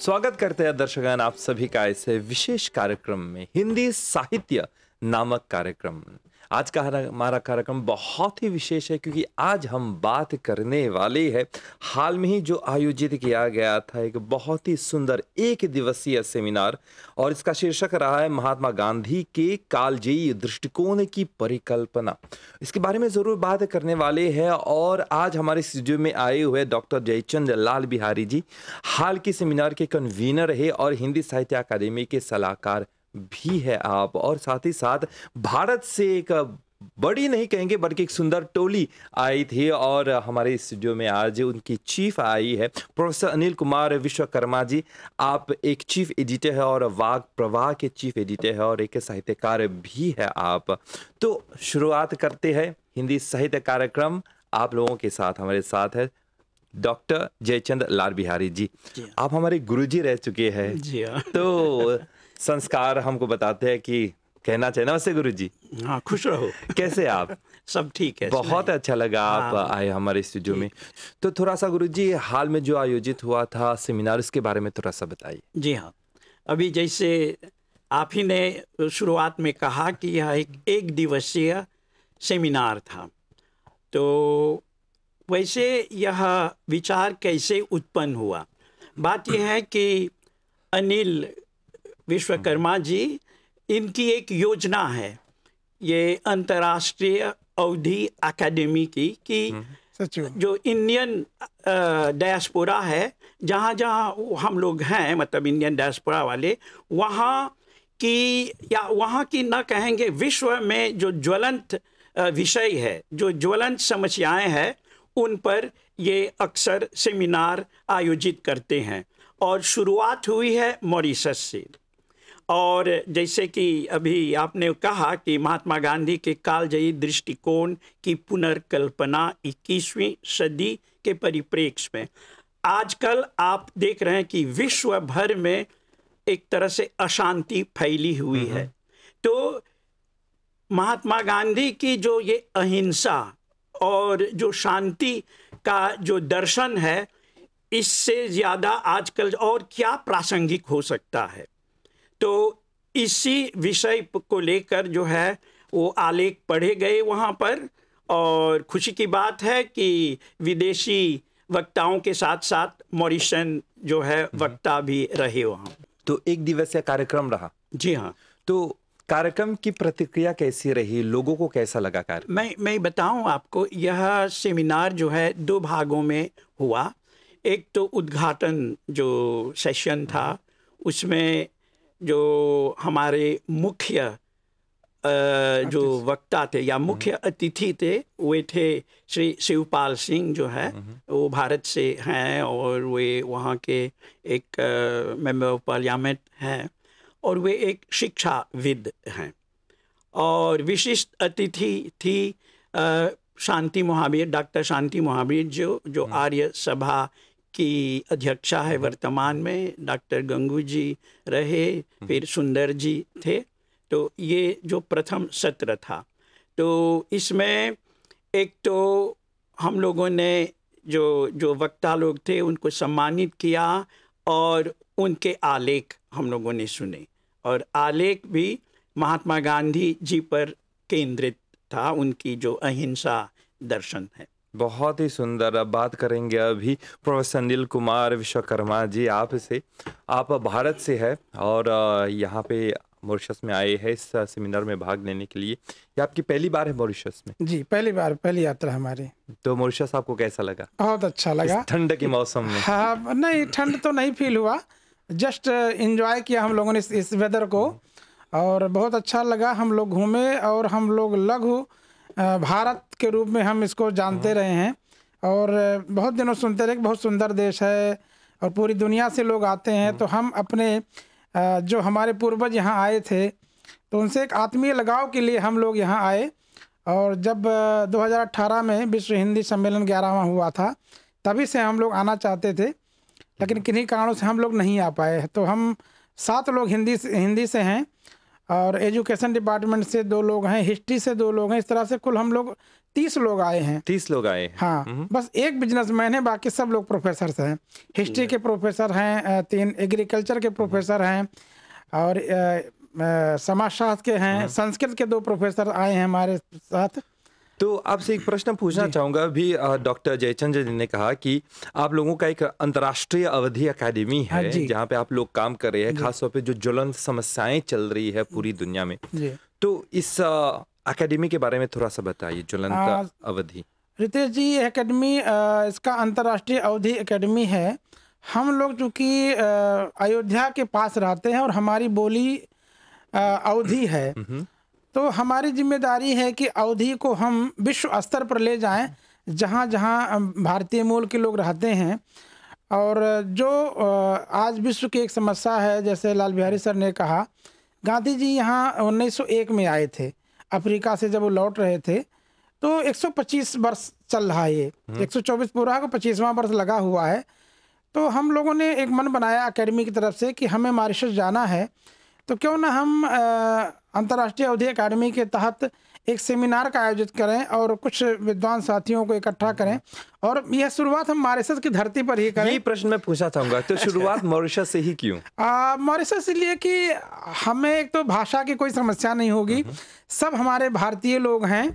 स्वागत करते हैं दर्शकगण आप सभी का इस विशेष कार्यक्रम में, हिंदी साहित्य नामक कार्यक्रम। आज का हमारा कार्यक्रम बहुत ही विशेष है क्योंकि आज हम बात करने वाले हैं हाल में ही जो आयोजित किया गया था एक बहुत ही सुंदर एक दिवसीय सेमिनार, और इसका शीर्षक रहा है महात्मा गांधी के कालजयी दृष्टिकोण की परिकल्पना। इसके बारे में जरूर बात करने वाले हैं और आज हमारे स्टूडियो में आए हुए डॉक्टर जयचंद लाल बिहारी जी हाल के सेमिनार के कन्वीनर है और हिंदी साहित्य अकादमी के सलाहकार भी है आप, और साथ ही साथ भारत से एक बड़ी नहीं कहेंगे बल्कि एक सुंदर टोली आई थी, और हमारे स्टूडियो में आज उनकी चीफ आई है प्रोफेसर अनिल कुमार विश्वकर्मा जी। आप एक चीफ एडिटर है और वाग प्रवाह के चीफ एडिटर है और एक साहित्यकार भी है आप। तो शुरुआत करते हैं हिंदी साहित्य कार्यक्रम। आप लोगों के साथ हमारे साथ है डॉक्टर जयचंद लाल बिहारी जी। आप हमारे गुरुजी रह चुके हैं जी हाँ। तो संस्कार हमको बताते हैं कि कहना चाहिए। नमस्ते गुरुजी। हाँ, खुश रहो। कैसे आप? सब ठीक है। बहुत अच्छा लगा आप आए हमारे स्टूडियो में। तो थोड़ा सा गुरुजी हाल में जो आयोजित हुआ था सेमिनार, इसके बारे में थोड़ा सा बताइए। जी हाँ, अभी जैसे आप ही ने शुरुआत में कहा कि यह एक दिवसीय सेमिनार था, तो वैसे यह विचार कैसे उत्पन्न हुआ। बात यह है कि अनिल विश्वकर्मा जी, इनकी एक योजना है ये अंतर्राष्ट्रीय अवधि अकादमी की कि जो इंडियन डायस्पोरा है, जहाँ जहाँ हम लोग हैं, मतलब इंडियन डायस्पोरा वाले, वहाँ की या वहाँ की न कहेंगे, विश्व में जो ज्वलंत विषय है, जो ज्वलंत समस्याएं हैं, उन पर ये अक्सर सेमिनार आयोजित करते हैं। और शुरुआत हुई है मॉरिशस से। और जैसे कि अभी आपने कहा कि महात्मा गांधी के कालजयी दृष्टिकोण की पुनर्कल्पना 21वीं सदी के परिप्रेक्ष्य में, आजकल आप देख रहे हैं कि विश्व भर में एक तरह से अशांति फैली हुई है। तो महात्मा गांधी की जो ये अहिंसा और जो शांति का जो दर्शन है, इससे ज़्यादा आजकल और क्या प्रासंगिक हो सकता है। तो इसी विषय को लेकर जो है वो आलेख पढ़े गए वहाँ पर, और खुशी की बात है कि विदेशी वक्ताओं के साथ साथ मॉरिशन जो है वक्ता भी रहे वहाँ। तो एक दिवसीय कार्यक्रम रहा। जी हाँ। तो कार्यक्रम की प्रतिक्रिया कैसी रही, लोगों को कैसा लगा कार्यक्रम? मैं बताऊं आपको, यह सेमिनार जो है 2 भागों में हुआ। एक तो उद्घाटन जो सेशन था, उसमें जो हमारे मुख्य जो वक्ता थे या मुख्य अतिथि थे, वे थे श्री शिवपाल सिंह जो है, वो भारत से हैं और वे वहाँ के एक मेंबर ऑफ पार्लियामेंट हैं और वे एक शिक्षाविद हैं। और विशिष्ट अतिथि थी शांति महावीर, डॉक्टर शांति महावीर जो आर्य सभा की अध्यक्षा है वर्तमान में। डॉक्टर गंगू जी रहे, फिर सुंदर जी थे। तो ये जो प्रथम सत्र था, तो इसमें एक तो हम लोगों ने जो वक्ता लोग थे उनको सम्मानित किया और उनके आलेख हम लोगों ने सुने, और आलेख भी महात्मा गांधी जी पर केंद्रित था, उनकी जो अहिंसा दर्शन है। बहुत ही सुंदर। अब बात करेंगे अभी प्रोफेसर अनिल कुमार विश्वकर्मा जी आप से। आप भारत से है और यहाँ पे मॉरिशस में आए हैं इस सेमिनार में भाग लेने के लिए। ये आपकी पहली बार है मॉरिशस में? जी, पहली बार, पहली यात्रा हमारी। तो मॉरिशस आपको कैसा लगा? बहुत अच्छा लगा। ठंड के मौसम में? हाँ, नहीं ठंड तो नहीं फील हुआ, जस्ट एंजॉय किया हम लोगों ने इस वेदर को, और बहुत अच्छा लगा। हम लोग घूमे और हम लोग लघु भारत के रूप में हम इसको जानते रहे हैं, और बहुत दिनों सुनते रहे कि बहुत सुंदर देश है और पूरी दुनिया से लोग आते हैं। तो हम अपने जो हमारे पूर्वज यहाँ आए थे, तो उनसे एक आत्मीय लगाव के लिए हम लोग यहाँ आए। और जब 2018 में विश्व हिंदी सम्मेलन 11वां हुआ था, तभी से हम लोग आना चाहते थे, लेकिन किन्हीं कारणों से हम लोग नहीं आ पाए। तो हम 7 लोग हिंदी से हैं, और एजुकेशन डिपार्टमेंट से 2 लोग हैं, हिस्ट्री से 2 लोग हैं। इस तरह से कुल हम लोग 30 लोग आए हैं। 30 लोग आए हैं। हाँ, बस एक बिजनेसमैन है, बाकी सब लोग प्रोफेसर हैं। हिस्ट्री के प्रोफेसर हैं 3, एग्रीकल्चर के प्रोफेसर हैं और समाजशास्त्र के हैं, संस्कृत के 2 प्रोफेसर आए हैं हमारे साथ। तो आपसे एक प्रश्न पूछना चाहूँगा। अभी डॉक्टर जयचंद जी ने कहा कि आप लोगों का एक अंतर्राष्ट्रीय अवधि अकेडमी है जहाँ पे आप लोग काम कर रहे हैं, खासतौर पे जो ज्वलंत समस्याएं चल रही है पूरी दुनिया में। तो इस अकेडमी के बारे में थोड़ा सा बताइए, ज्वलंत अवधि। रितेश जी, ये अकेडमी इसका अंतर्राष्ट्रीय अवधि अकेडमी है। हम लोग चूँकि अयोध्या के पास रहते हैं और हमारी बोली अवधि है, तो हमारी जिम्मेदारी है कि अवधि को हम विश्व स्तर पर ले जाएं, जहां जहां भारतीय मूल के लोग रहते हैं। और जो आज विश्व की एक समस्या है, जैसे लाल बिहारी सर ने कहा, गांधी जी यहाँ 1901 में आए थे अफ्रीका से। जब वो लौट रहे थे तो 125 वर्ष चल रहा है, ये 124 पूरा को 25वां वर्ष लगा हुआ है। तो हम लोगों ने एक मन बनाया अकेडमी की तरफ से कि हमें मॉरिशस जाना है, तो क्यों ना हम अंतर्राष्ट्रीय अवधि अकादमी के तहत एक सेमिनार का आयोजित करें और कुछ विद्वान साथियों को इकट्ठा करें। और यह शुरुआत हम मॉरिशस की धरती पर ही करें। यही प्रश्न मैं पूछना चाहूँगा, तो शुरुआत मॉरिशस से ही क्यों? मॉरिशस इसलिए कि हमें एक तो भाषा की कोई समस्या नहीं होगी, सब हमारे भारतीय लोग हैं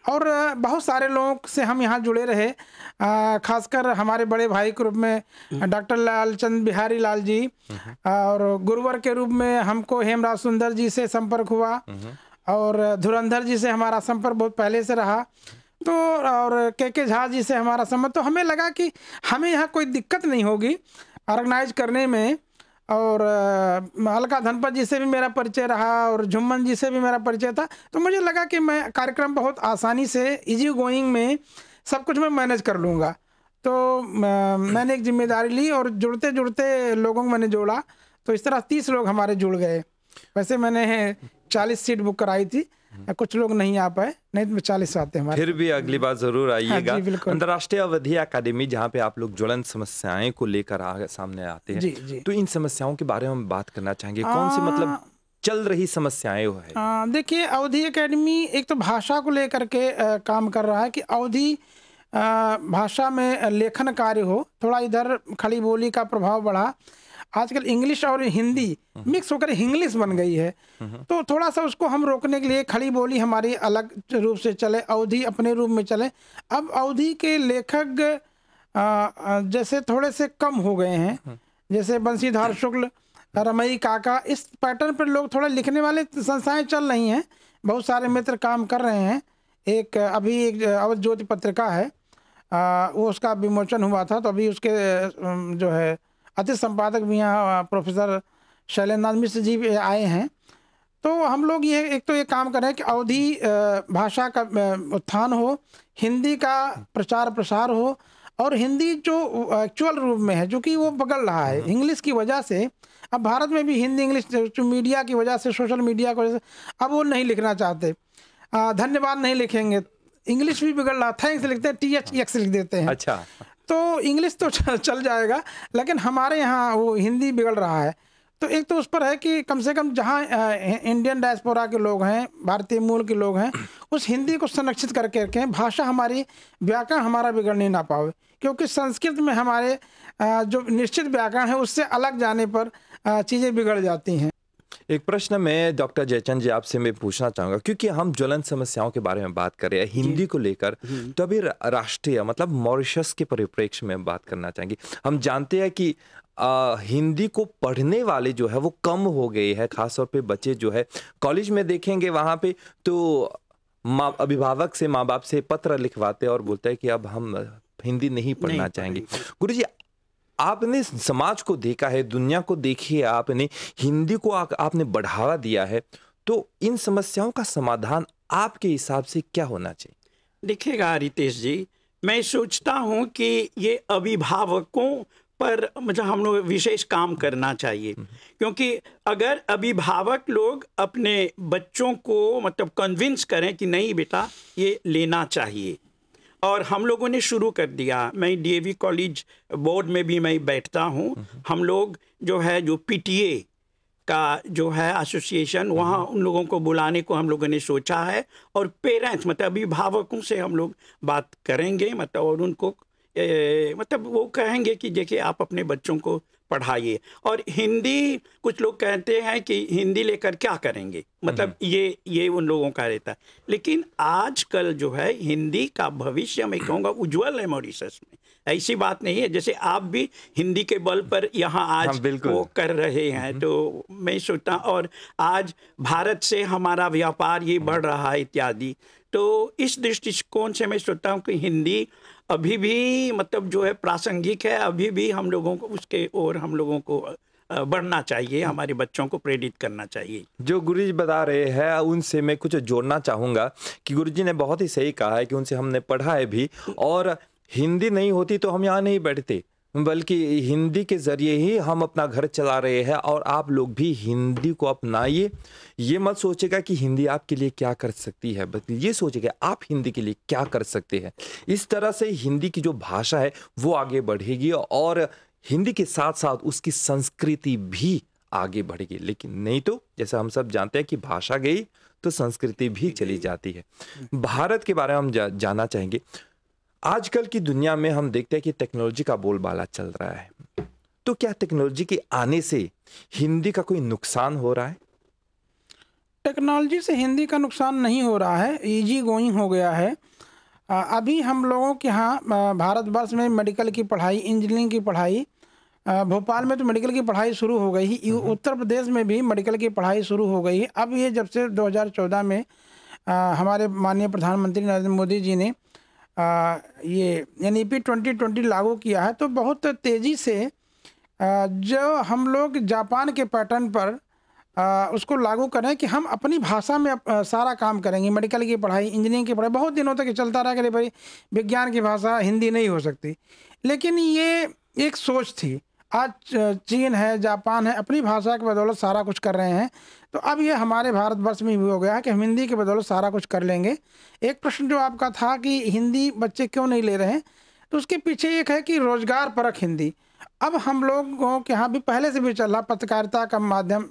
और बहुत सारे लोगों से हम यहाँ जुड़े रहे। खासकर हमारे बड़े भाई के रूप में डॉक्टर लालचंद बिहारी लाल जी, और गुरुवर के रूप में हमको हेमराज सुंदर जी से संपर्क हुआ और धुरंधर जी से हमारा संपर्क बहुत पहले से रहा। तो और के झा जी से हमारा संपर्क, तो हमें लगा कि हमें यहाँ कोई दिक्कत नहीं होगी ऑर्गेनाइज करने में। और अलका धनपत जी से भी मेरा परिचय रहा और झुम्मन जी से भी मेरा परिचय था। तो मुझे लगा कि मैं कार्यक्रम बहुत आसानी से इजी गोइंग में सब कुछ मैं मैनेज कर लूँगा। तो मैंने एक जिम्मेदारी ली और जुड़ते जुड़ते लोगों को मैंने जोड़ा, तो इस तरह 30 लोग हमारे जुड़ गए। वैसे मैंने 40 सीट बुक कराई थी, कुछ लोग नहीं आ पाए, नहीं तो 40 आते हमारे। फिर भी अगली बार जरूर आइएगा। हाँ, अंतर्राष्ट्रीय अवधि अकादमी जहाँ पे आप लोग ज्वलंत समस्याएं को लेकर सामने आते हैं, जी। तो इन समस्याओं के बारे में हम बात करना चाहेंगे। कौन सी मतलब चल रही समस्याएं वो है? देखिए, अवधि अकेडमी एक तो भाषा को लेकर के काम कर रहा है कि अवधि भाषा में लेखन कार्य हो। थोड़ा इधर खड़ी बोली का प्रभाव बढ़ा, आजकल इंग्लिश और हिंदी मिक्स होकर इंग्लिश बन गई है, तो थोड़ा सा उसको हम रोकने के लिए खड़ी बोली हमारी अलग रूप से चले, अवधि अपने रूप में चले। अब अवधि के लेखक जैसे थोड़े से कम हो गए हैं, जैसे बंसीधर शुक्ल, रमई काका, इस पैटर्न पर लोग थोड़ा लिखने वाले संस्थाएं चल रही हैं। बहुत सारे मित्र काम कर रहे हैं। एक अभी एक अवध ज्योति पत्रिका है, वो उसका विमोचन हुआ था, तो अभी उसके जो है अतिथि संपादक भी यहाँ प्रोफेसर शैलेंद्र मिश्र जी भी आए हैं। तो हम लोग ये एक तो ये काम कर रहे हैं कि अवधि भाषा का उत्थान हो, हिंदी का प्रचार प्रसार हो, और हिंदी जो एक्चुअल रूप में है, जो कि वो बगल रहा है इंग्लिश की वजह से। अब भारत में भी हिंदी इंग्लिश जो मीडिया की वजह से, सोशल मीडिया की वजह से, अब वो नहीं लिखना चाहते। धन्यवाद नहीं लिखेंगे, इंग्लिश भी बिगड़ रहा, थैंक्स लिखते हैं, THX लिख देते हैं। अच्छा, तो इंग्लिश तो चल जाएगा, लेकिन हमारे यहाँ वो हिंदी बिगड़ रहा है। तो एक तो उस पर है कि कम से कम जहाँ इंडियन डायस्पोरा के लोग हैं, भारतीय मूल के लोग हैं, उस हिंदी को संरक्षित करके रखें, भाषा हमारी, व्याकरण हमारा बिगड़ने ना पावे। क्योंकि संस्कृत में हमारे जो निश्चित व्याकरण है उससे अलग जाने पर चीज़ें बिगड़ जाती हैं। एक प्रश्न मैं डॉक्टर जयचंद जी आपसे मैं पूछना चाहूँगा, क्योंकि हम ज्वलंत समस्याओं के बारे में बात कर रहे हैं हिंदी को लेकर, तो अभी राष्ट्रीय मतलब मॉरिशस के परिप्रेक्ष्य में बात करना चाहेंगे। हम जानते हैं कि हिंदी को पढ़ने वाले जो है वो कम हो गए हैं, खासतौर पे बच्चे जो है कॉलेज में देखेंगे वहाँ पे तो अभिभावक से, माँ बाप से पत्र लिखवाते और बोलते हैं कि अब हम हिंदी नहीं पढ़ना चाहेंगे। गुरु जी, आपने समाज को देखा है, दुनिया को देखी है, आपने हिंदी को आपने बढ़ावा दिया है, तो इन समस्याओं का समाधान आपके हिसाब से क्या होना चाहिए? देखिएगा रितेश जी, मैं सोचता हूँ कि ये अभिभावकों पर मतलब हम लोग विशेष काम करना चाहिए। क्योंकि अगर अभिभावक लोग अपने बच्चों को मतलब कन्विंस करें कि नहीं बेटा ये लेना चाहिए, और हम लोगों ने शुरू कर दिया। मैं DAV कॉलेज बोर्ड में भी मैं बैठता हूँ। हम लोग जो है जो PTA का जो है एसोसिएशन, वहाँ उन लोगों को बुलाने को हम लोगों ने सोचा है। और पेरेंट्स मतलब अभिभावकों से हम लोग बात करेंगे, मतलब और उनको मतलब वो कहेंगे कि देखिए आप अपने बच्चों को पढ़ाइए। और हिंदी, कुछ लोग कहते हैं कि हिंदी लेकर क्या करेंगे, मतलब ये उन लोगों का रहता है। लेकिन आजकल जो है हिंदी का भविष्य मैं कहूँगा उज्जवल है मॉरिशस में। ऐसी बात नहीं है, जैसे आप भी हिंदी के बल पर यहाँ आज वो कर रहे हैं, तो मैं सोचता, और आज भारत से हमारा व्यापार ये बढ़ रहा है इत्यादि। तो इस दृष्टिकोण से मैं सोचता हूँ कि हिंदी अभी भी मतलब जो है प्रासंगिक है, अभी भी हम लोगों को उसके ओर हम लोगों को बढ़ना चाहिए, हमारे बच्चों को प्रेरित करना चाहिए। जो गुरुजी बता रहे हैं उनसे मैं कुछ जोड़ना चाहूँगा कि गुरुजी ने बहुत ही सही कहा है कि उनसे हमने पढ़ा है भी, और हिंदी नहीं होती तो हम यहाँ नहीं बैठते, बल्कि हिंदी के ज़रिए ही हम अपना घर चला रहे हैं। और आप लोग भी हिंदी को अपनाइए। ये मत सोचेगा कि हिंदी आपके लिए क्या कर सकती है, बल्कि ये सोचेगा आप हिंदी के लिए क्या कर सकते हैं। इस तरह से हिंदी की जो भाषा है वो आगे बढ़ेगी, और हिंदी के साथ साथ उसकी संस्कृति भी आगे बढ़ेगी। लेकिन नहीं तो जैसा हम सब जानते हैं कि भाषा गई तो संस्कृति भी चली जाती है। भारत के बारे में हम जानना चाहेंगे। आजकल की दुनिया में हम देखते हैं कि टेक्नोलॉजी का बोलबाला चल रहा है, तो क्या टेक्नोलॉजी के आने से हिंदी का कोई नुकसान हो रहा है? टेक्नोलॉजी से हिंदी का नुकसान नहीं हो रहा है, इजी गोइंग हो गया है। अभी हम लोगों के यहाँ भारतवर्ष में मेडिकल की पढ़ाई, इंजीनियरिंग की पढ़ाई, भोपाल में तो मेडिकल की पढ़ाई शुरू हो गई है, उत्तर प्रदेश में भी मेडिकल की पढ़ाई शुरू हो गई है। अब ये जब से 2014 में हमारे माननीय प्रधानमंत्री नरेंद्र मोदी जी ने ये NEP 2020 लागू किया है, तो बहुत तेज़ी से जो हम लोग जापान के पैटर्न पर उसको लागू करें कि हम अपनी भाषा में सारा काम करेंगे। मेडिकल की पढ़ाई, इंजीनियरिंग की पढ़ाई बहुत दिनों तक चलता रहा कि भाई विज्ञान की भाषा हिंदी नहीं हो सकती, लेकिन ये एक सोच थी। आज चीन है, जापान है, अपनी भाषा की बदौलत सारा कुछ कर रहे हैं, तो अब ये हमारे भारतवर्ष में भी हो गया है कि हम हिंदी की बदौलत सारा कुछ कर लेंगे। एक प्रश्न जो आपका था कि हिंदी बच्चे क्यों नहीं ले रहे हैं, तो उसके पीछे एक है कि रोजगार परक हिंदी। अब हम लोगों के यहाँ भी पहले से भी चल रहा, पत्रकारिता का माध्यम,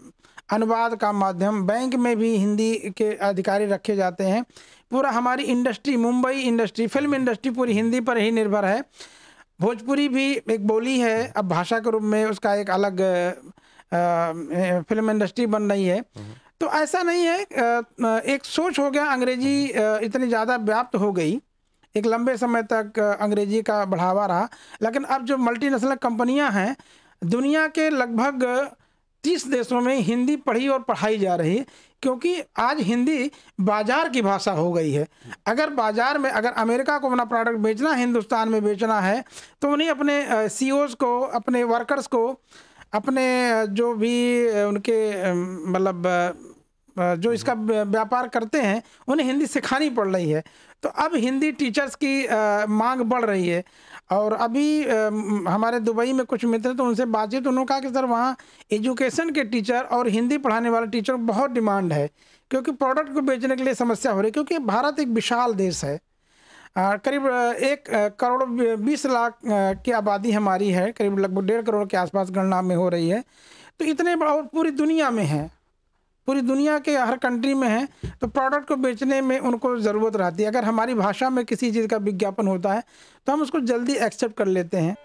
अनुवाद का माध्यम, बैंक में भी हिंदी के अधिकारी रखे जाते हैं। पूरा हमारी industry, Mumbai industry, film industry पूरी हिंदी पर ही निर्भर है। भोजपुरी भी एक बोली है, अब भाषा के रूप में उसका एक अलग फिल्म इंडस्ट्री बन रही है। तो ऐसा नहीं है, एक सोच हो गया, अंग्रेजी इतनी ज़्यादा व्याप्त हो गई, एक लंबे समय तक अंग्रेजी का बढ़ावा रहा। लेकिन अब जो मल्टीनेशनल कंपनियां हैं, दुनिया के लगभग 30 देशों में हिंदी पढ़ी और पढ़ाई जा रही है, क्योंकि आज हिंदी बाजार की भाषा हो गई है। अगर बाजार में, अगर अमेरिका को अपना प्रोडक्ट बेचना, हिंदुस्तान में बेचना है, तो उन्हें अपने CEOs को, अपने वर्कर्स को, अपने जो भी उनके मतलब जो इसका व्यापार करते हैं, उन्हें हिंदी सिखानी पड़ रही है। तो अब हिंदी टीचर्स की मांग बढ़ रही है। और अभी हमारे दुबई में कुछ मित्र, तो उनसे बातचीत, उन्होंने कहा कि सर वहाँ एजुकेशन के टीचर और हिंदी पढ़ाने वाले टीचर बहुत डिमांड है, क्योंकि प्रोडक्ट को बेचने के लिए समस्या हो रही है। क्योंकि भारत एक विशाल देश है, करीब 1 करोड़ 20 लाख की आबादी हमारी है, करीब लगभग 1.5 करोड़ के आसपास गणना में हो रही है। तो इतने, और पूरी दुनिया में है, पूरी दुनिया के हर कंट्री में है, तो प्रोडक्ट को बेचने में उनको ज़रूरत रहती है। अगर हमारी भाषा में किसी चीज़ का विज्ञापन होता है तो हम उसको जल्दी एक्सेप्ट कर लेते हैं।